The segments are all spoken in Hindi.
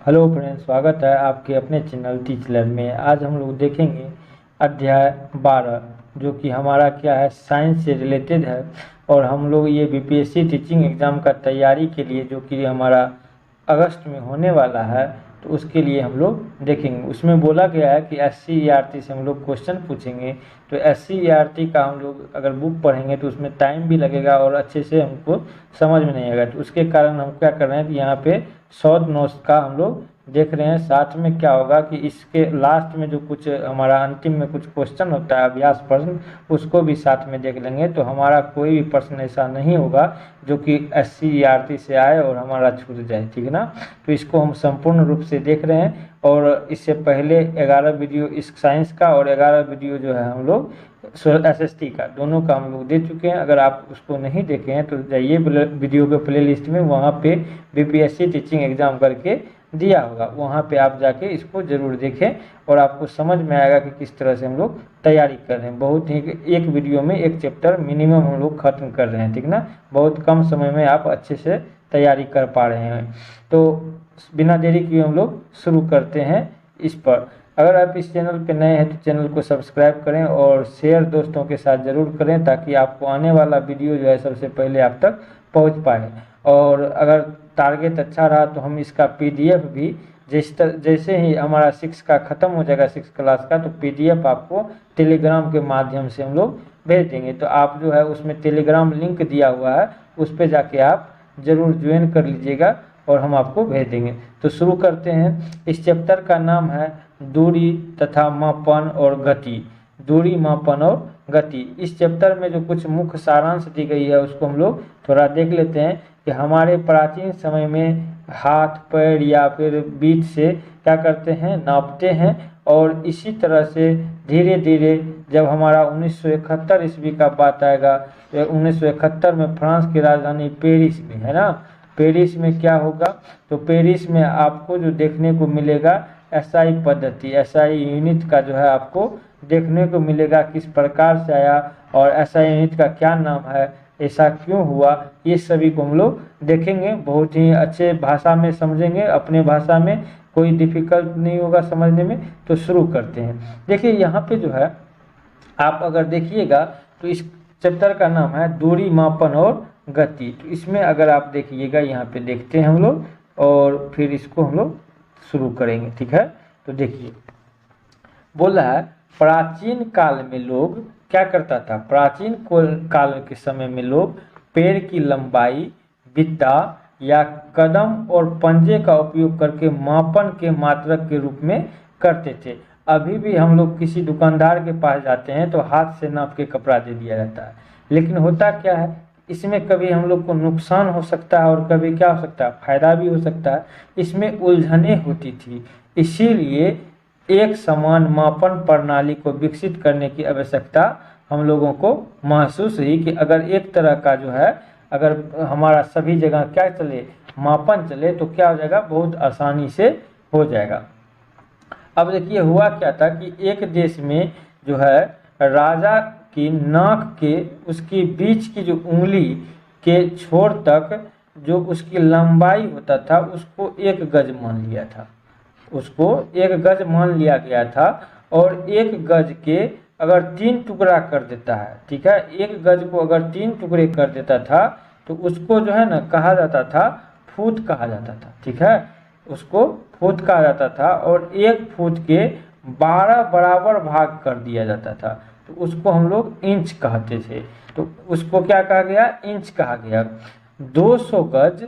हेलो फ्रेंड्स, स्वागत है आपके अपने चैनल टीच लैब में। आज हम लोग देखेंगे अध्याय 12 जो कि हमारा क्या है, साइंस से रिलेटेड है। और हम लोग ये बीपीएससी टीचिंग एग्ज़ाम का तैयारी के लिए जो कि हमारा अगस्त में होने वाला है, तो उसके लिए हम लोग देखेंगे। उसमें बोला गया है कि SCERT से हम लोग क्वेश्चन पूछेंगे। तो SCERT का हम लोग अगर बुक पढ़ेंगे तो उसमें टाइम भी लगेगा और अच्छे से हमको समझ में नहीं आएगा। तो उसके कारण हम क्या कर रहे हैं कि यहाँ पे शॉर्ट नोट्स का हम लोग देख रहे हैं। साथ में क्या होगा कि इसके लास्ट में जो कुछ हमारा अंतिम में कुछ क्वेश्चन होता है, अभ्यास प्रश्न, उसको भी साथ में देख लेंगे। तो हमारा कोई भी प्रश्न ऐसा नहीं होगा जो कि SCERT से आए और हमारा छूट जाए, ठीक है ना। तो इसको हम संपूर्ण रूप से देख रहे हैं। और इससे पहले 11 वीडियो इस साइंस का और 11 वीडियो जो है हम लोग SST का, दोनों का हम लोग दे चुके हैं। अगर आप उसको नहीं देखे हैं तो जाइए वीडियो के प्ले लिस्ट में, वहाँ पे बीपीएससी टीचिंग एग्ज़ाम करके दिया होगा, वहाँ पे आप जाके इसको ज़रूर देखें और आपको समझ में आएगा कि किस तरह से हम लोग तैयारी कर रहे हैं। बहुत ही एक वीडियो में एक चैप्टर मिनिमम हम लोग ख़त्म कर रहे हैं, ठीक ना। बहुत कम समय में आप अच्छे से तैयारी कर पा रहे हैं। तो बिना देरी किए हम लोग शुरू करते हैं इस पर। अगर आप इस चैनल पे नए हैं तो चैनल को सब्सक्राइब करें और शेयर दोस्तों के साथ ज़रूर करें, ताकि आपको आने वाला वीडियो जो है सबसे पहले आप तक पहुंच पाए। और अगर टारगेट अच्छा रहा तो हम इसका PDF भी जैसे ही हमारा 6 का ख़त्म हो जाएगा, 6 क्लास का, तो PDF आपको टेलीग्राम के माध्यम से हम लोग भेज देंगे। तो आप जो है उसमें टेलीग्राम लिंक दिया हुआ है, उस पर जाके आप ज़रूर ज्वाइन कर लीजिएगा और हम आपको भेज देंगे। तो शुरू करते हैं। इस चैप्टर का नाम है दूरी तथा मापन और गति। दूरी, मापन और गति। इस चैप्टर में जो कुछ मुख्य सारांश दी गई है उसको हम लोग थोड़ा देख लेते हैं कि हमारे प्राचीन समय में हाथ, पैर या फिर बीच से क्या करते हैं, नापते हैं। और इसी तरह से धीरे धीरे जब हमारा 1971 ईस्वी का बात आएगा, 1971 में फ्रांस की राजधानी पेरिस में, है ना, पेरिस में क्या होगा, तो पेरिस में आपको जो देखने को मिलेगा SI पद्धति, SI यूनिट का जो है आपको देखने को मिलेगा किस प्रकार से आया और SI यूनिट का क्या नाम है, ऐसा क्यों हुआ, ये सभी को हम लोग देखेंगे। बहुत ही अच्छे भाषा में समझेंगे, अपने भाषा में, कोई डिफिकल्ट नहीं होगा समझने में। तो शुरू करते हैं। देखिए यहाँ पे जो है आप अगर देखिएगा तो इस चैप्टर का नाम है दूरी, मापन और गति। तो इसमें अगर आप देखिएगा, यहाँ पे देखते हैं हम लोग और फिर इसको हम लोग शुरू करेंगे, ठीक है। तो देखिए बोला है, प्राचीन काल में लोग क्या करता था, प्राचीन काल के समय में लोग पैर की लंबाई, बित्ता या कदम और पंजे का उपयोग करके मापन के मात्रक के रूप में करते थे। अभी भी हम लोग किसी दुकानदार के पास जाते हैं तो हाथ से नाप के कपड़ा दे दिया जाता है। लेकिन होता क्या है, इसमें कभी हम लोग को नुकसान हो सकता है और कभी क्या हो सकता है, फायदा भी हो सकता है। इसमें उलझने होती थी, इसीलिए एक समान मापन प्रणाली को विकसित करने की आवश्यकता हम लोगों को महसूस हुई कि अगर एक तरह का जो है, अगर हमारा सभी जगह क्या चले, मापन चले, तो क्या हो जाएगा, बहुत आसानी से हो जाएगा। अब देखिए हुआ क्या था कि एक देश में जो है राजा की नाक के उसकी बीच की जो उंगली के छोर तक जो उसकी लंबाई होता था उसको 1 गज मान लिया था, उसको 1 गज मान लिया गया था। और 1 गज के अगर 3 टुकड़ा कर देता है, ठीक है, 1 गज को अगर 3 टुकड़े कर देता था तो उसको जो है ना कहा जाता था, फुट कहा जाता था, ठीक है, उसको फुट कहा जाता था। और 1 फुट के 12 बराबर भाग कर दिया जाता था, तो उसको हम लोग इंच कहते थे। तो उसको क्या कहा गया, इंच कहा गया। 200 गज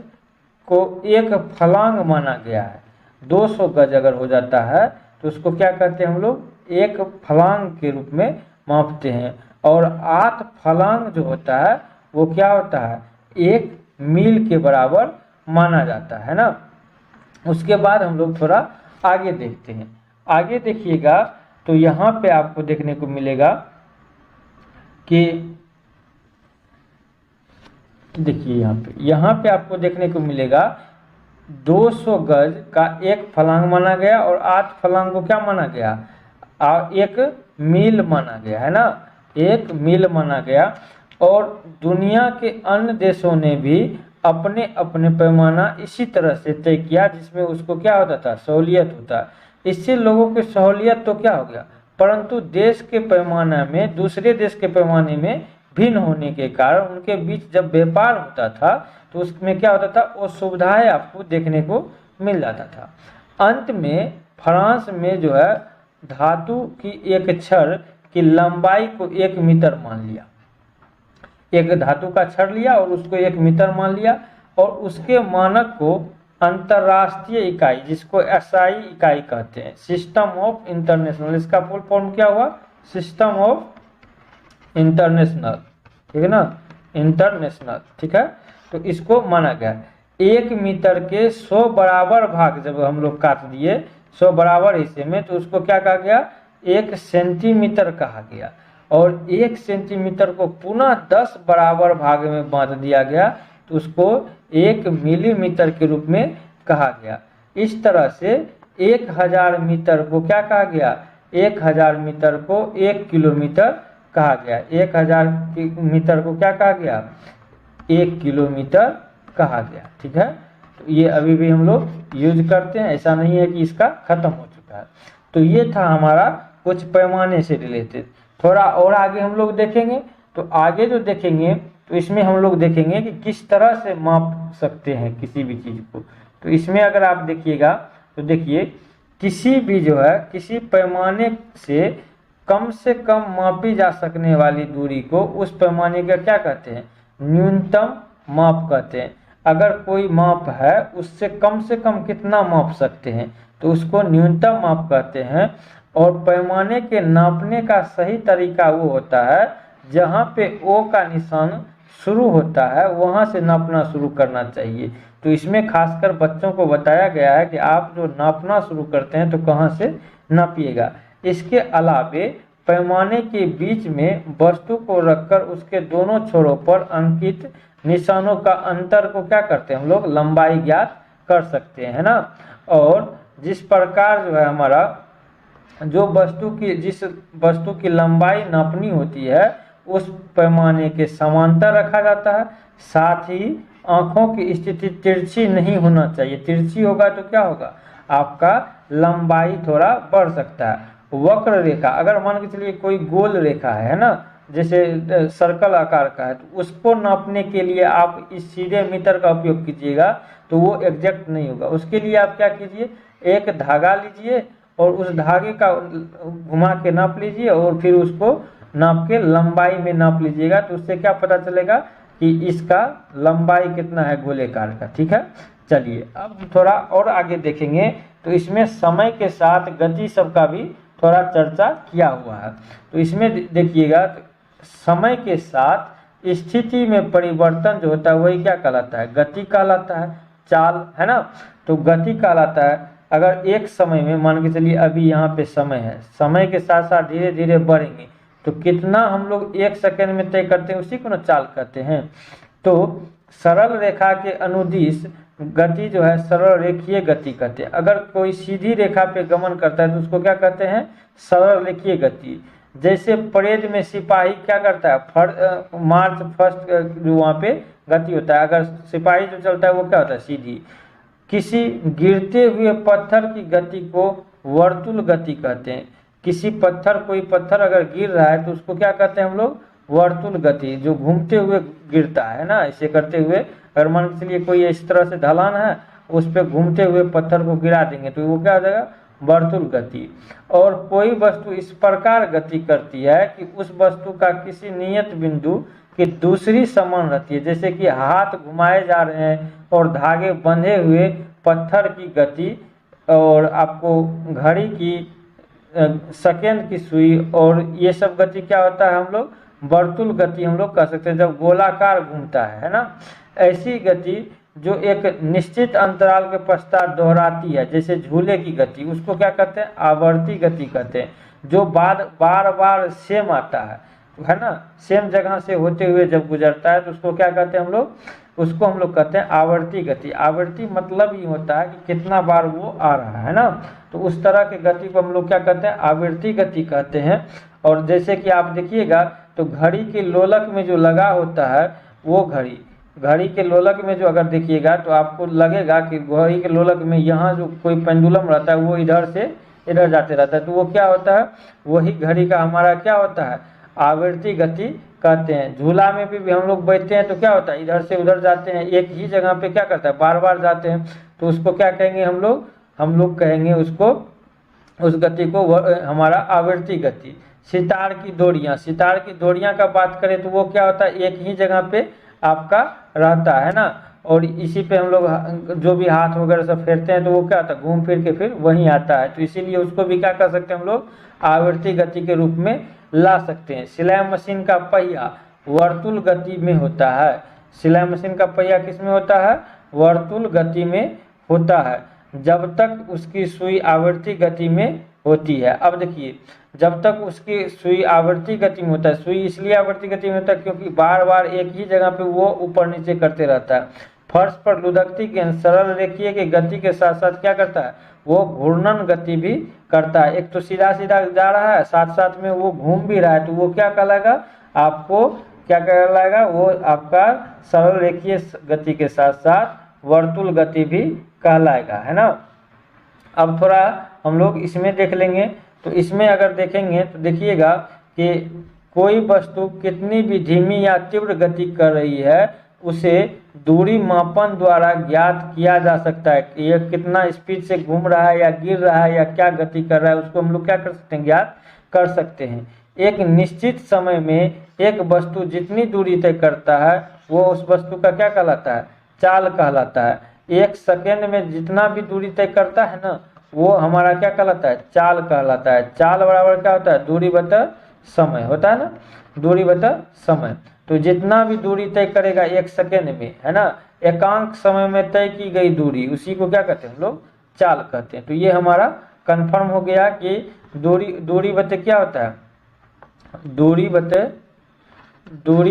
को 1 फलांग माना गया है। 200 गज अगर हो जाता है तो उसको क्या कहते हैं हम लोग, 1 फलांग के रूप में मापते हैं। और 8 फलांग जो होता है वो क्या होता है, 1 मील के बराबर माना जाता है ना। उसके बाद हम लोग थोड़ा आगे देखते हैं। आगे देखिएगा तो यहाँ पे आपको देखने को मिलेगा कि देखिए यहाँ पे आपको देखने को मिलेगा 200 गज का 1 फलांग माना गया और 8 फलांग को क्या माना गया, 1 मील माना गया, है ना, 1 मील माना गया। और दुनिया के अन्य देशों ने भी अपने अपने पैमाना इसी तरह से तय किया जिसमें उसको क्या होता था, सहूलियत होता। इससे लोगों की सहूलियत तो क्या हो गया, परंतु देश के पैमाने में दूसरे देश के पैमाने में भिन्न होने के कारण उनके बीच जब व्यापार होता था तो उसमें क्या होता था, वो सुविधाएं आपको देखने को मिल जाता था। अंत में फ्रांस में जो है धातु की एक छड़ की लंबाई को 1 मीटर मान लिया, एक धातु का छड़ लिया और उसको 1 मीटर मान लिया, और उसके मानक को अंतरराष्ट्रीय इकाई जिसको एसआई इकाई कहते हैं, सिस्टम ऑफ इंटरनेशनल, इसका फुल फॉर्म क्या हुआ, सिस्टम ऑफ इंटरनेशनल, ठीक है ना, इंटरनेशनल, ठीक है। तो इसको माना गया 1 मीटर के 100 बराबर भाग जब हम लोग काट दिए 100 बराबर हिस्से में, तो उसको क्या कहा गया, 1 सेंटीमीटर कहा गया, और 1 सेंटीमीटर को पुनः 10 बराबर भाग में बांट दिया गया तो उसको 1 मिलीमीटर के रूप में कहा गया। इस तरह से 1000 मीटर को क्या कहा गया, 1000 मीटर को 1 किलोमीटर कहा गया, 1000 मीटर को क्या कहा गया, 1 किलोमीटर कहा गया, ठीक है। तो ये अभी भी हम लोग यूज करते हैं, ऐसा नहीं है कि इसका खत्म हो चुका है। तो ये था हमारा कुछ पैमाने से रिलेटेड। थोड़ा और आगे हम लोग देखेंगे, तो आगे जो देखेंगे तो इसमें हम लोग देखेंगे कि किस तरह से माप सकते हैं किसी भी चीज़ को। तो इसमें अगर आप देखिएगा तो देखिए किसी भी जो है किसी पैमाने से कम मापी जा सकने वाली दूरी को उस पैमाने का क्या कहते हैं, न्यूनतम माप कहते हैं। अगर कोई माप है उससे कम कितना माप सकते हैं तो उसको न्यूनतम माप कहते हैं। और पैमाने के नापने का सही तरीका वो होता है जहाँ पे ओ का निशान शुरू होता है वहाँ से नापना शुरू करना चाहिए। तो इसमें खासकर बच्चों को बताया गया है कि आप जो नापना शुरू करते हैं तो कहाँ से नापिएगा। इसके अलावे पैमाने के बीच में वस्तु को रखकर उसके दोनों छोरों पर अंकित निशानों का अंतर को क्या करते हैं हम लोग, लंबाई ज्ञात कर सकते हैं ना। और जिस प्रकार जो है हमारा जिस वस्तु की लंबाई नापनी होती है उस पैमाने के समांतर रखा जाता है। साथ ही आंखों की स्थिति तिरछी नहीं होना चाहिए, तिरछी होगा तो क्या होगा, आपका लंबाई थोड़ा बढ़ सकता है। वक्र रेखा, अगर मान के चलिए कोई गोल रेखा है ना, जैसे सर्कल आकार का है, तो उसको नापने के लिए आप इस सीधे मीटर का उपयोग कीजिएगा तो वो एग्जैक्ट नहीं होगा। उसके लिए आप क्या कीजिए, एक धागा लीजिए और उस धागे का घुमा के नाप लीजिए और फिर उसको नाप के लंबाई में नाप लीजिएगा, तो उससे क्या पता चलेगा कि इसका लंबाई कितना है गोलेकार का, ठीक है। चलिए अब थोड़ा और आगे देखेंगे तो इसमें समय के साथ गति सबका भी थोड़ा चर्चा किया हुआ है। तो इसमें देखिएगा समय के साथ स्थिति में परिवर्तन जो होता है वही क्या कहलाता है, गति कहलाता है, चाल है ना। तो गति कहलाता है अगर एक समय में मान के चलिए अभी यहाँ पे समय है, समय के साथ साथ धीरे धीरे बढ़ेंगे तो कितना हम लोग 1 सेकंड में तय करते हैं उसी को ना चाल कहते हैं। तो सरल रेखा के अनुदिश गति जो है सरल रेखीय गति कहते हैं। अगर कोई सीधी रेखा पे गमन करता है तो उसको क्या कहते हैं, सरल रेखीय गति। जैसे परेड में सिपाही क्या करता है, मार्च फर्स्ट जो वहाँ पे गति होता है, अगर सिपाही जो चलता है वो क्या होता है, सीधी। किसी गिरते हुए पत्थर की गति को वर्तुल गति कहते हैं। कोई पत्थर अगर गिर रहा है तो उसको क्या कहते हैं हम लोग, वर्तुल गति, जो घूमते हुए गिरता है ना, ऐसे करते हुए। अगर मान के चलिए कोई इस तरह से ढलान है उस पर घूमते हुए पत्थर को गिरा देंगे तो वो क्या हो जाएगा, वर्तुल गति। और कोई वस्तु इस प्रकार गति करती है कि उस वस्तु का किसी नियत बिंदु की दूसरी समान रहती है। जैसे कि हाथ घुमाए जा रहे हैं और धागे बंधे हुए पत्थर की गति, और आपको घड़ी की सेकेंड की सुई, और ये सब गति क्या होता है, हम लोग वर्तुल गति हम लोग कह सकते हैं जब गोलाकार घूमता है ना। ऐसी गति जो एक निश्चित अंतराल के पश्चात दोहराती है, जैसे झूले की गति, उसको क्या कहते हैं, आवर्ती गति कहते हैं। जो बार बार सेम आता है ना, सेम जगह से होते हुए जब गुजरता है तो उसको क्या कहते हैं हम लोग, उसको हम लोग कहते हैं आवर्ती गति। आवर्ती मतलब ही होता है कि कितना बार वो आ रहा है ना, तो उस तरह के गति को हम लोग क्या कहते हैं, आवर्ती गति कहते हैं। और जैसे कि आप देखिएगा तो घड़ी के लोलक में जो लगा होता है वो घड़ी घड़ी के लोलक में जो अगर देखिएगा तो आपको लगेगा कि घड़ी के लोलक में यहाँ जो कोई पेंडुलम रहता है वो इधर से इधर जाते रहता है, तो वो क्या होता है, वही घड़ी का हमारा क्या होता है, आवर्ती गति कहते हैं। झूला में भी हम लोग बैठते हैं तो क्या होता है, इधर से उधर जाते हैं, एक ही जगह पे क्या करता है, बार बार जाते हैं, तो उसको क्या कहेंगे हम लोग कहेंगे उसको, उस गति को हमारा आवर्ती गति। सितार की डोरियां का बात करें तो वो क्या होता है, एक ही जगह पे आपका रहता है ना, और इसी पे हम लोग जो भी हाथ वगैरह सब फेरते हैं तो वो क्या होता है, घूम फिर के फिर वहीं आता है, तो इसीलिए उसको भी क्या कर सकते हैं हम लोग, आवर्ती गति के रूप में ला सकते हैं। सिलाई मशीन का पहिया वर्तुल गति में होता है। सिलाई मशीन का पहिया किस में होता है, वर्तुल गति में होता है, जब तक उसकी सुई आवर्ती गति में होती है। अब देखिए, जब तक उसकी सुई आवर्ती गति में होता है, सुई इसलिए आवर्ती गति में होता है क्योंकि बार बार एक ही जगह पे वो ऊपर नीचे करते रहता है। फर्श पर लुढ़कती गेंद सरल रेखीय की गति के साथ साथ क्या करता है, वो घूर्णन गति भी करता है। एक तो सीधा सीधा जा रहा है, साथ साथ में वो घूम भी रहा है, तो वो क्या कहलाएगा, आपको क्या कहलाएगा, वो आपका सरल रेखीय गति के साथ साथ वर्तुल गति भी कहलाएगा, है ना। अब थोड़ा हम लोग इसमें देख लेंगे, तो इसमें अगर देखेंगे तो देखिएगा कि कोई वस्तु कितनी भी धीमी या तीव्र गति कर रही है उसे दूरी मापन द्वारा ज्ञात किया जा सकता है। ये कितना स्पीड से घूम रहा है या गिर रहा है या क्या गति कर रहा है, उसको हम लोग क्या कर सकते हैं, ज्ञात कर सकते हैं। एक निश्चित समय में एक वस्तु जितनी दूरी तय करता है वो उस वस्तु का क्या कहलाता है, चाल कहलाता है। एक सेकेंड में जितना भी दूरी तय करता है ना, वो हमारा क्या कहलाता है, चाल कहलाता है। चाल बराबर क्या होता है, दूरी बटा समय होता है ना, दूरी बटा समय। तो जितना भी दूरी तय करेगा एक सेकेंड में, है ना, एकांक समय में तय की गई दूरी, उसी को क्या कहते हैं हम लोग, चाल कहते हैं। तो ये हमारा कंफर्म हो गया कि दूरी बटे क्या होता है, दूरी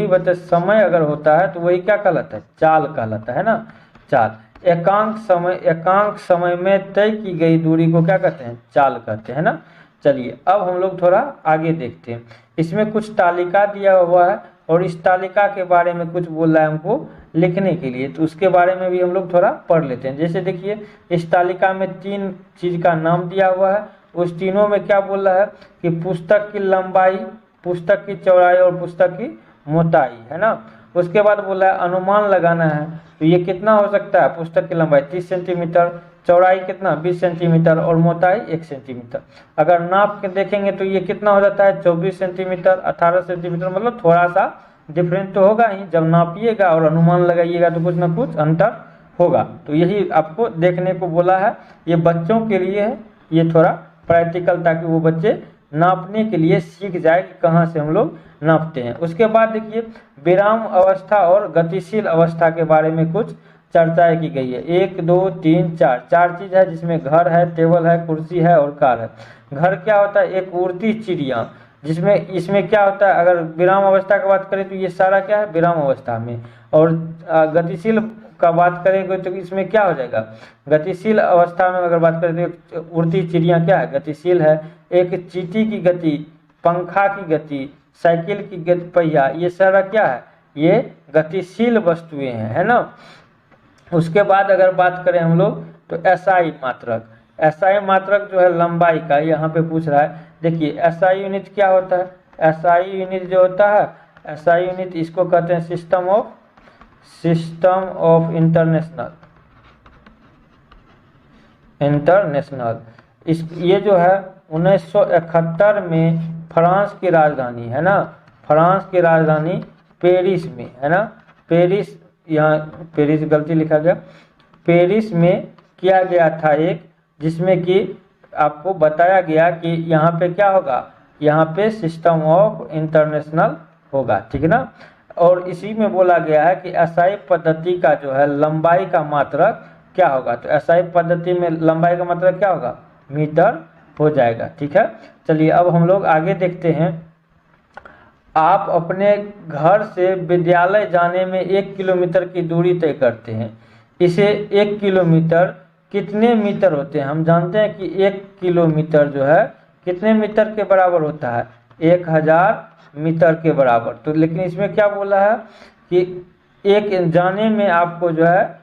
बटे समय अगर होता है तो वही क्या कहलाता है, चाल कहलाता है ना, चाल। एकांक समय में तय की गई दूरी को क्या कहते हैं, चाल कहते हैं ना। चलिए अब हम लोग थोड़ा आगे देखते हैं। इसमें कुछ तालिका दिया हुआ है और इस तालिका के बारे में कुछ बोल रहा है हमको लिखने के लिए, तो उसके बारे में भी हम लोग थोड़ा पढ़ लेते हैं। जैसे देखिए, इस तालिका में 3 चीज का नाम दिया हुआ है, उस तीनों में क्या बोल रहा है कि पुस्तक की लंबाई, पुस्तक की चौड़ाई और पुस्तक की मोटाई, है ना। उसके बाद बोला है अनुमान लगाना है, तो ये कितना हो सकता है, पुस्तक की लंबाई 30 सेंटीमीटर, चौड़ाई कितना 20 सेंटीमीटर और मोटाई 1 सेंटीमीटर। अगर नाप के देखेंगे तो ये कितना हो जाता है 24 सेंटीमीटर 18 सेंटीमीटर, मतलब थोड़ा सा डिफरेंट तो होगा ही, जब नापिएगा और अनुमान लगाइएगा तो कुछ ना कुछ अंतर होगा। तो यही आपको देखने को बोला है, ये बच्चों के लिए है, ये थोड़ा प्रैक्टिकल, ताकि वो बच्चे नापने के लिए सीख जाए कि कहाँ से हम लोग नापते हैं। उसके बाद देखिए, विराम अवस्था और गतिशील अवस्था के बारे में कुछ चर्चाएं की गई है। 1 2 3 4 चीज है, जिसमें घर है, टेबल है, कुर्सी है और कार है। घर क्या होता है, एक उड़ती चिड़िया, जिसमें इसमें क्या होता है, अगर विराम अवस्था की बात करें तो ये सारा क्या है, विराम अवस्था में। और गतिशील का बात करेंगे तो इसमें क्या हो जाएगा, गतिशील अवस्था में अगर बात करें तो उड़ती चिड़िया क्या है, गतिशील है। एक चींटी की गति, पंखा की गति, साइकिल की गति, पहिया, ये सारा क्या है, ये गतिशील वस्तुएं हैं, है ना। उसके बाद अगर बात करें हम लोग तो एसआई मात्रक, एसआई मात्रक जो है लंबाई का, यहाँ पे पूछ रहा है। देखिए एसआई यूनिट क्या होता है, एसआई यूनिट जो होता है, एसआई यूनिट इसको कहते हैं सिस्टम ऑफ इंटरनेशनल। इस ये जो है 1971 में फ्रांस की राजधानी, है ना, फ्रांस की राजधानी पेरिस में, है ना, पेरिस, यहाँ पेरिस गलती लिखा गया, पेरिस में किया गया था एक, जिसमें कि आपको बताया गया कि यहाँ पे क्या होगा, यहाँ पे सिस्टम ऑफ इंटरनेशनल होगा, ठीक है ना। और इसी में बोला गया है कि एसआई पद्धति का जो है लंबाई का मात्रक क्या होगा, तो एसआई पद्धति में लंबाई का मात्रक क्या होगा, मीटर हो जाएगा, ठीक है। चलिए अब हम लोग आगे देखते हैं। आप अपने घर से विद्यालय जाने में 1 किलोमीटर की दूरी तय करते हैं, इसे 1 किलोमीटर कितने मीटर होते हैं। हम जानते हैं कि 1 किलोमीटर जो है कितने मीटर के बराबर होता है, 1000 मीटर के बराबर। तो लेकिन इसमें क्या बोला है कि एक जाने में आपको जो है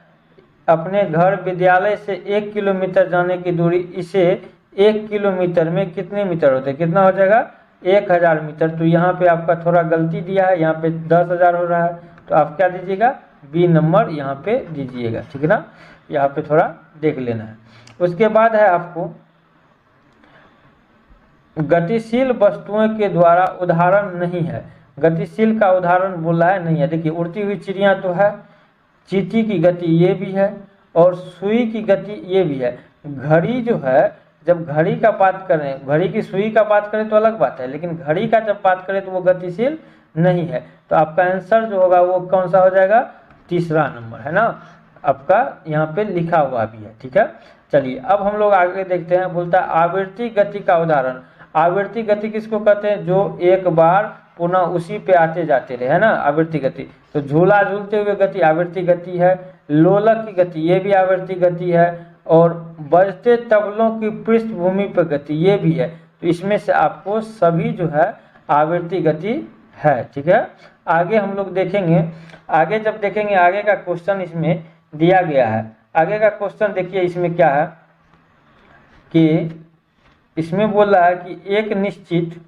अपने घर विद्यालय से 1 किलोमीटर जाने की दूरी, इसे 1 किलोमीटर में कितने मीटर होते हैं, कितना हो जाएगा 1000 मीटर। तो यहाँ पे आपका थोड़ा गलती दिया है, यहाँ पे 10,000 हो रहा है, तो आप क्या दीजिएगा, बी नंबर यहाँ पे दीजिएगा, ठीक है ना। यहाँ पे थोड़ा देख लेना है। उसके बाद है आपको गतिशील वस्तुओं के द्वारा उदाहरण नहीं है। गतिशील का उदाहरण बोला है नहीं है। देखिए उड़ती हुई चिड़िया तो है, चींटी की गति ये भी है, और सुई की गति ये भी है। घड़ी जो है, जब घड़ी का बात करें, घड़ी की सुई का बात करें तो अलग बात है, लेकिन घड़ी का जब बात करें तो वो गतिशील नहीं है। तो आपका आंसर जो होगा वो कौन सा हो जाएगा, तीसरा नंबर, है ना। आपका यहाँ पे लिखा हुआ भी है, ठीक है। चलिए अब हम लोग आगे देखते हैं। बोलता है आवृत्ति गति का उदाहरण। आवृत्ति गति किसको कहते हैं, जो एक बार पुनः उसी पे आते जाते रहे, है ना, आवृत्ति गति। तो झूला झूलते हुए गति आवृत्ति गति है। लोलक की गति ये भी आवृत्ति गति है, और बजते तबलों की पृष्ठभूमि पर गति ये भी है। तो इसमें से आपको सभी जो है आवृत्ति गति है, ठीक है। आगे हम लोग देखेंगे, आगे जब देखेंगे आगे का क्वेश्चन इसमें दिया गया है। आगे का क्वेश्चन देखिए इसमें क्या है कि इसमें बोल रहा है कि एक निश्चित,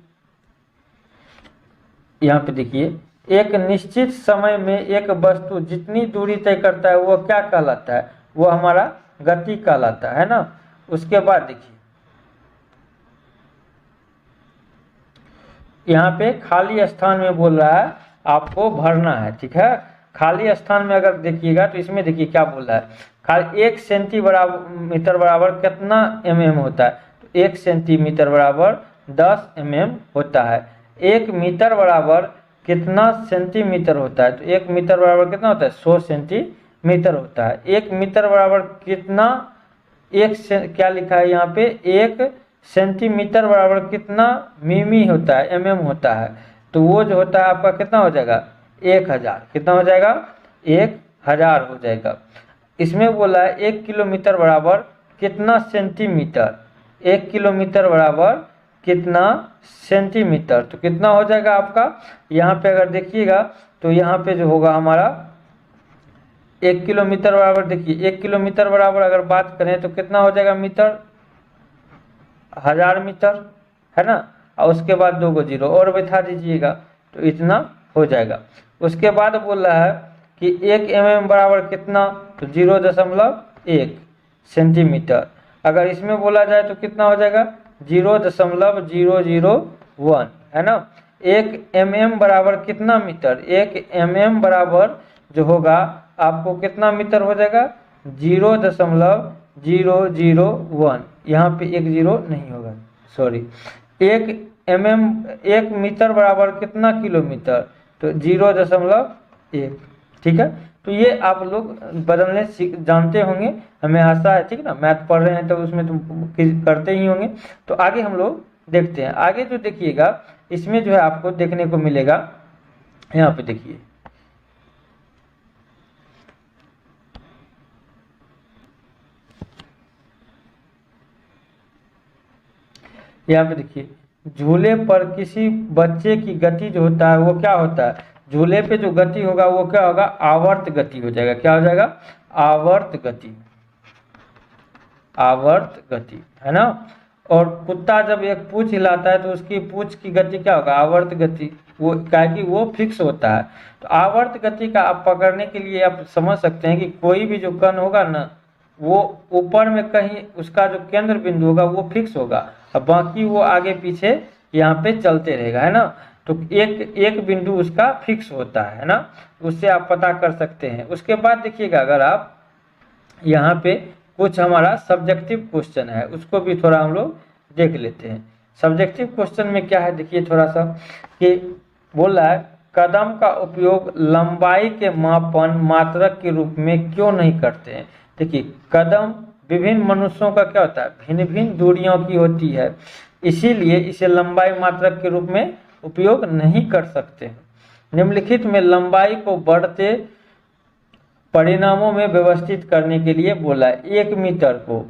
यहाँ पे देखिए, एक निश्चित समय में एक वस्तु जितनी दूरी तय करता है वो क्या कहलाता है, वो हमारा गति कहलाता है ना। उसके बाद देखिए यहाँ पे खाली स्थान में बोल रहा है आपको भरना है, ठीक है। खाली स्थान में अगर देखिएगा तो इसमें देखिए क्या बोल रहा है, खाली 1 सेंटीमीटर बराबर कितना mm होता है, तो 1 सेंटीमीटर बराबर 10 mm होता है। 1 मीटर बराबर कितना सेंटीमीटर होता है, तो 1 मीटर बराबर कितना होता है, 100 सेंटीमीटर होता है। 1 मीटर बराबर कितना, क्या लिखा है यहाँ पे, 1 सेंटीमीटर बराबर कितना मिमी होता है, mm होता है। तो वो जो होता है आपका कितना हो जाएगा, 1000, कितना हो जाएगा, 1000 हो जाएगा। इसमें बोला है 1 किलोमीटर बराबर कितना सेंटीमीटर, 1 किलोमीटर बराबर कितना सेंटीमीटर, तो कितना हो जाएगा आपका, यहाँ पे अगर देखिएगा तो यहाँ पे जो होगा हमारा 1 किलोमीटर बराबर, देखिए 1 किलोमीटर बराबर अगर बात करें तो कितना हो जाएगा मीटर, 1000 मीटर, है ना। और उसके बाद 2 को 0 और बैठा दीजिएगा तो इतना हो जाएगा। उसके बाद बोल रहा है कि 1 mm बराबर कितना, तो 0.1 सेंटीमीटर। अगर इसमें बोला जाए तो कितना हो जाएगा, 0.001, है ना। 1 mm बराबर कितना मीटर, 1 mm बराबर जो होगा आपको कितना मीटर हो जाएगा, 0.001, यहाँ पे 1 0 नहीं होगा, सॉरी। 1 मीटर बराबर कितना किलोमीटर, तो 0.1, ठीक है। तो ये आप लोग बदलने जानते होंगे, हमें आशा है, ठीक है ना। मैथ पढ़ रहे हैं तो उसमें तो करते ही होंगे। तो आगे हम लोग देखते हैं। आगे जो देखिएगा इसमें जो है आपको देखने को मिलेगा, यहाँ पे देखिए, यहाँ पे देखिए, झूले पर किसी बच्चे की गति जो होता है वो क्या होता है, झूले पे जो गति होगा वो क्या होगा, आवर्त गति हो जाएगा। क्या हो जाएगा, आवर्त गति, आवर्त गति, है ना। और कुत्ता जब एक पूंछ हिलाता है तो उसकी पूंछ की गति क्या होगा, आवर्त गति, वो क्या कि वो फिक्स होता है। तो आवर्त गति का आप पकड़ने के लिए आप समझ सकते हैं कि कोई भी जो कण होगा ना, वो ऊपर में कहीं उसका जो केंद्र बिंदु होगा वो फिक्स होगा, और बाकी वो आगे पीछे यहाँ पे चलते रहेगा, है ना। तो एक बिंदु उसका फिक्स होता है ना, उससे आप पता कर सकते हैं। उसके बाद देखिएगा, अगर आप यहाँ पे कुछ हमारा सब्जेक्टिव क्वेश्चन है उसको भी थोड़ा हम लोग देख लेते हैं। सब्जेक्टिव क्वेश्चन में क्या है देखिए थोड़ा सा, कि बोल रहा है कदम का उपयोग लंबाई के मापन मात्रक के रूप में क्यों नहीं करते हैं। देखिए कदम विभिन्न मनुष्यों का क्या होता है, भिन्न भिन्न दूरियों की होती है, इसीलिए इसे लंबाई मात्रक के रूप में उपयोग नहीं कर सकते हैं। निम्नलिखित में लंबाई को बढ़ते परिणामों में व्यवस्थित करने के लिए बोला है, 1 मीटर को,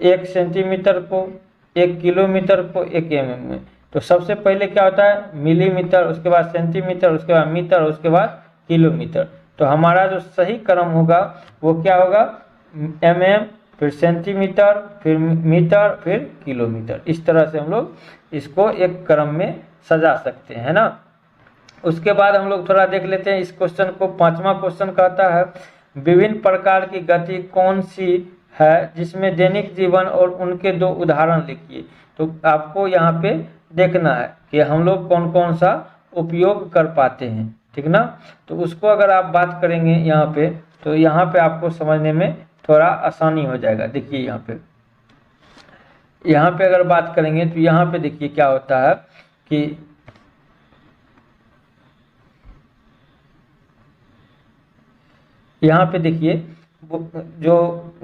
1 सेंटीमीटर को, 1 किलोमीटर को, 1 mm में। तो सबसे पहले क्या होता है, मिलीमीटर, उसके बाद सेंटीमीटर, उसके बाद मीटर, उसके बाद किलोमीटर। तो हमारा जो सही क्रम होगा वो क्या होगा, mm, फिर सेंटीमीटर, फिर मीटर, फिर किलोमीटर। इस तरह से हम लोग इसको एक क्रम में सजा सकते हैं ना। उसके बाद हम लोग थोड़ा देख लेते हैं इस क्वेश्चन को। 5वां क्वेश्चन कहता है विभिन्न प्रकार की गति कौन सी है जिसमें दैनिक जीवन और उनके 2 उदाहरण लिखिए। तो आपको यहाँ पे देखना है कि हम लोग कौन कौन सा उपयोग कर पाते हैं, ठीक ना। तो उसको अगर आप बात करेंगे यहाँ पे, तो यहाँ पे आपको समझने में थोड़ा आसानी हो जाएगा। देखिए यहाँ पे अगर बात करेंगे तो यहाँ पे देखिए क्या होता है कि यहाँ पे देखिए जो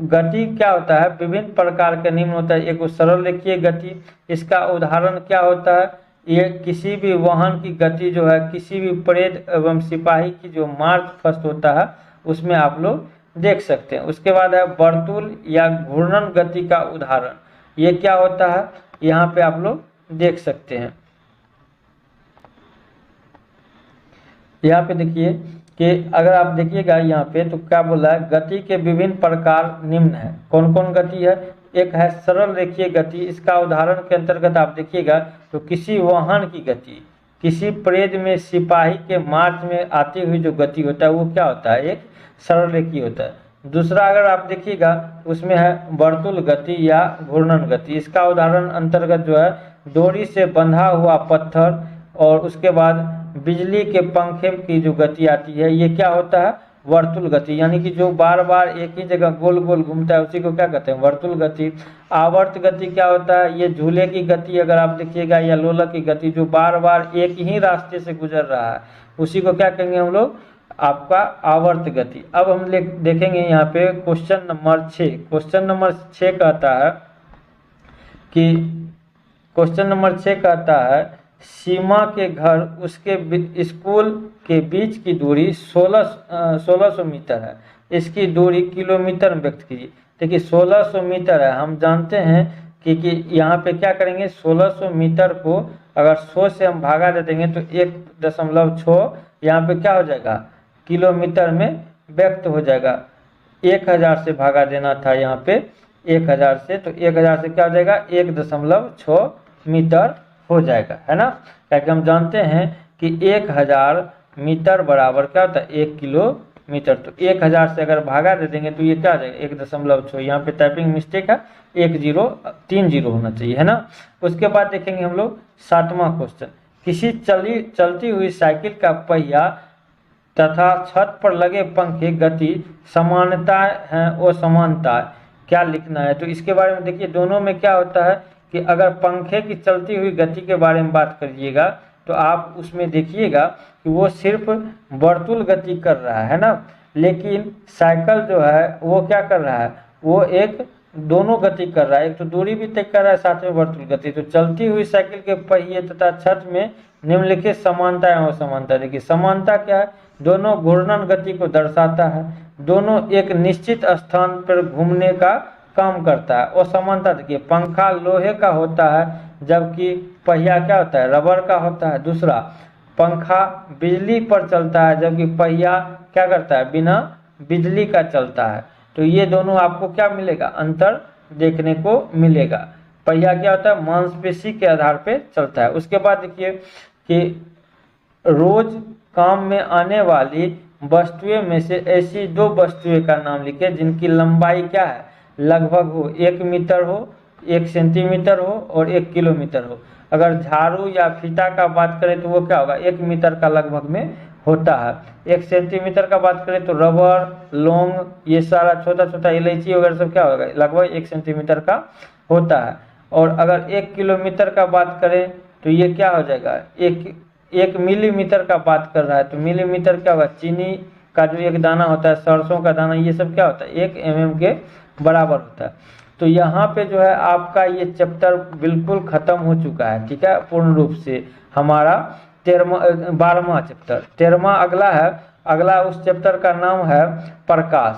गति क्या होता है, विभिन्न प्रकार का निम्न होता है। एक सरल रेखीय गति, इसका उदाहरण क्या होता है, ये किसी भी वाहन की गति जो है, किसी भी परेड एवं सिपाही की जो मार्च फर्स्ट होता है उसमें आप लोग देख सकते हैं। उसके बाद है वर्तुल या घूर्णन गति का उदाहरण, ये क्या होता है यहाँ पे आप लोग देख सकते हैं। यहाँ पे देखिए कि अगर आप देखिएगा यहाँ पे तो क्या बोल रहा है, गति के विभिन्न प्रकार निम्न है। कौन कौन गति है, एक है सरल रेखीय गति, इसका उदाहरण के अंतर्गत आप देखिएगा तो किसी वाहन की गति, किसी परेड में सिपाही के मार्च में आती हुई जो गति होता है वो क्या होता है, एक सरल रेखीय होता है। दूसरा अगर आप देखिएगा उसमें है वर्तुल गति या घूर्णन गति, इसका उदाहरण अंतर्गत जो है डोरी से बंधा हुआ पत्थर और उसके बाद बिजली के पंखे की जो गति आती है ये क्या होता है, वर्तुल गति, यानी कि जो बार बार एक ही जगह गोल गोल घूमता है उसी को क्या कहते हैं, वर्तुल गति। आवर्त गति क्या होता है, ये झूले की गति अगर आप देखिएगा या लोलक की गति जो बार बार एक ही रास्ते से गुजर रहा है उसी को क्या कहेंगे हम लोग, आपका आवर्त गति। अब हम देखेंगे यहाँ पे क्वेश्चन नंबर 6। क्वेश्चन नंबर 6 कहता है कि क्वेश्चन नंबर 6 कहता है सीमा के घर उसके स्कूल के बीच की दूरी 1600 मीटर है, इसकी दूरी किलोमीटर में व्यक्त कीजिए। देखिए 1600 मीटर है, हम जानते हैं कि यहाँ पे क्या करेंगे, 1600 मीटर को अगर 100 से हम भागा दे देंगे तो 1.6 यहाँ पे क्या हो जाएगा, किलोमीटर में व्यक्त हो जाएगा। 1000 से भागा देना था यहाँ पे 1000 से, तो 1000 से क्या हो जाएगा, 1.6 मीटर हो जाएगा, है ना। क्योंकि हम जानते हैं कि 1000 मीटर बराबर क्या होता है, 1 किलोमीटर। तो 1000 से अगर भागा दे देंगे तो ये क्या हो जाएगा, 1.6। यहाँ पे टाइपिंग मिस्टेक है, 1030 होना चाहिए, है ना। उसके बाद देखेंगे हम लोग 7वां क्वेश्चन, किसी चलती हुई साइकिल का पहिया तथा छत पर लगे पंखे गति समानता है असमानता क्या लिखना है। तो इसके बारे में देखिए दोनों में क्या होता है कि अगर पंखे की चलती हुई गति के बारे में बात करिएगा तो आप उसमें देखिएगा कि वो सिर्फ वर्तुल गति कर रहा है ना, लेकिन साइकिल जो है वो क्या कर रहा है, वो एक दोनों गति कर रहा है, एक तो दूरी भी तय कर रहा है साथ में वर्तुल गति। तो चलती हुई साइकिल के पहिए तथा छत में निम्नलिखित समानता एवं असमानता। देखिए समानता क्या है, दोनों घूर्णन गति को दर्शाता है, दोनों एक निश्चित स्थान पर घूमने का काम करता है। असमानता देखिए पंखा लोहे का होता है जबकि पहिया क्या होता है, रबर का होता है। दूसरा पंखा बिजली पर चलता है जबकि पहिया क्या करता है, बिना बिजली का चलता है। तो ये दोनों आपको क्या मिलेगा, अंतर देखने को मिलेगा। पहिया क्या होता है, मांसपेशी के आधार पे चलता है। उसके बाद देखिए कि रोज काम में आने वाली वस्तुएं में से ऐसी 2 वस्तुएं का नाम लिखे जिनकी लंबाई क्या है, लगभग हो, 1 मीटर हो, 1 सेंटीमीटर हो और 1 किलोमीटर हो। अगर झाड़ू या फीता का बात करें तो वो क्या होगा, 1 मीटर का लगभग में होता है। 1 सेंटीमीटर का बात करें तो रबर, लौंग, ये सारा छोटा छोटा इलायची वगैरह सब क्या होगा, लगभग 1 सेंटीमीटर का होता है। और अगर 1 किलोमीटर का बात करें तो ये क्या हो जाएगा, 1 मिलीमीटर का बात कर रहा है तो मिलीमीटर क्या होगा, चीनी का जो एक दाना होता है, सरसों का दाना, ये सब क्या होता है, 1 mm के बराबर होता है। तो यहाँ पे जो है आपका ये चैप्टर बिल्कुल खत्म हो चुका है, ठीक है, पूर्ण रूप से। हमारा 12वां चैप्टर, 13वां अगला है। अगला उस चैप्टर का नाम है प्रकाश।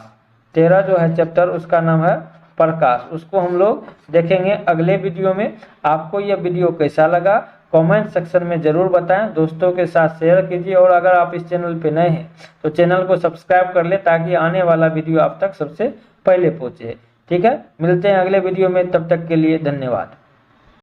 13 जो है चैप्टर उसका नाम है प्रकाश। उसको हम लोग देखेंगे अगले वीडियो में। आपको यह वीडियो कैसा लगा कमेंट सेक्शन में ज़रूर बताएं, दोस्तों के साथ शेयर कीजिए और अगर आप इस चैनल पे नए हैं तो चैनल को सब्सक्राइब कर ले ताकि आने वाला वीडियो आप तक सबसे पहले पहुंचे। ठीक है, मिलते हैं अगले वीडियो में, तब तक के लिए धन्यवाद।